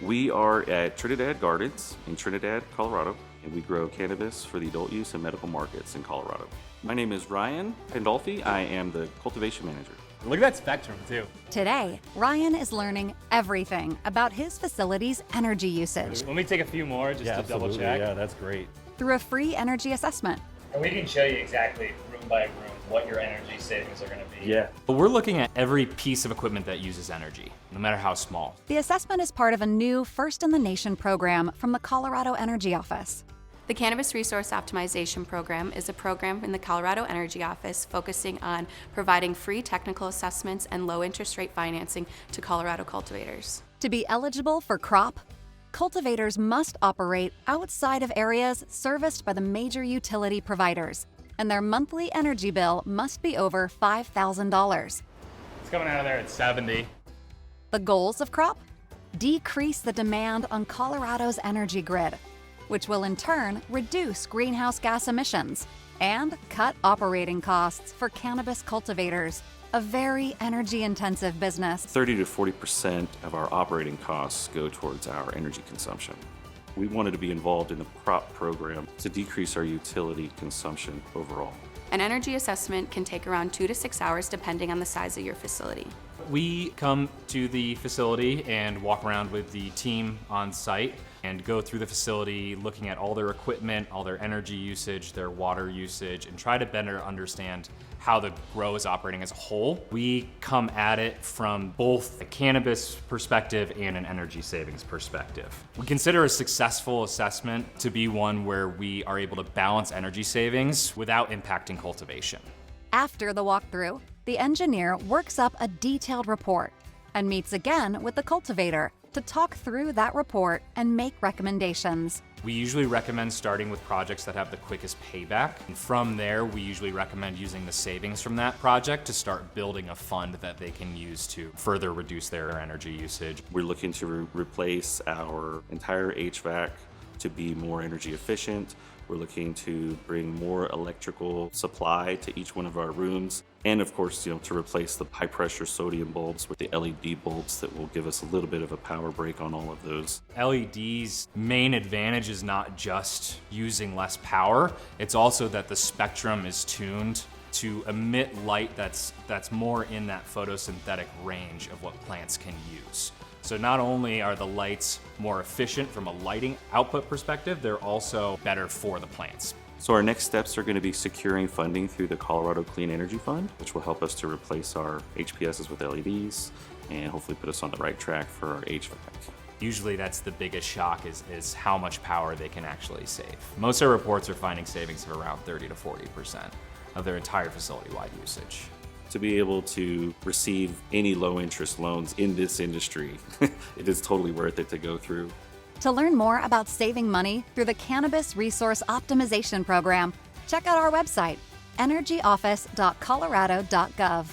We are at Trinidad Gardens in Trinidad, Colorado, and we grow cannabis for the adult use and medical markets in Colorado. My name is Ryan Pandolfi. I am the cultivation manager. Look at that spectrum, too. Today, Ryan is learning everything about his facility's energy usage Let me take a few more just to double check. Yeah, that's great. through a free energy assessment. And we can show you exactly room by room what your energy savings are going to be. Yeah. But we're looking at every piece of equipment that uses energy, no matter how small. The assessment is part of a new first-in-the-nation program from the Colorado Energy Office. The Cannabis Resource Optimization Program is a program in the Colorado Energy Office focusing on providing free technical assessments and low interest rate financing to Colorado cultivators. To be eligible for crop, cultivators must operate outside of areas serviced by the major utility providers, and their monthly energy bill must be over $5,000. It's coming out of there at 70. The goals of crop? Decrease the demand on Colorado's energy grid, which will in turn reduce greenhouse gas emissions and cut operating costs for cannabis cultivators, a very energy-intensive business. 30 to 40% of our operating costs go towards our energy consumption. We wanted to be involved in the crop program to decrease our utility consumption overall. An energy assessment can take around 2 to 6 hours depending on the size of your facility. We come to the facility and walk around with the team on site and go through the facility looking at all their equipment, all their energy usage, their water usage, and try to better understand how the grow is operating as a whole. We come at it from both a cannabis perspective and an energy savings perspective. We consider a successful assessment to be one where we are able to balance energy savings without impacting cultivation. After the walkthrough, the engineer works up a detailed report and meets again with the cultivator to talk through that report and make recommendations. We usually recommend starting with projects that have the quickest payback. And from there, we usually recommend using the savings from that project to start building a fund that they can use to further reduce their energy usage. We're looking to replace our entire HVAC to be more energy efficient. We're looking to bring more electrical supply to each one of our rooms. And of course, to replace the high pressure sodium bulbs with the LED bulbs that will give us a little bit of a power break on all of those. LED's main advantage is not just using less power, it's also that the spectrum is tuned to emit light that's more in that photosynthetic range of what plants can use. So not only are the lights more efficient from a lighting output perspective, they're also better for the plants. So our next steps are going to be securing funding through the Colorado Clean Energy Fund, which will help us to replace our HPSs with LEDs and hopefully put us on the right track for our HVAC. Usually that's the biggest shock is how much power they can actually save. Most of our reports are finding savings of around 30 to 40% of their entire facility-wide usage. To be able to receive any low-interest loans in this industry, it is totally worth it to go through. To learn more about saving money through the Cannabis Resource Optimization Program, check out our website, energyoffice.colorado.gov.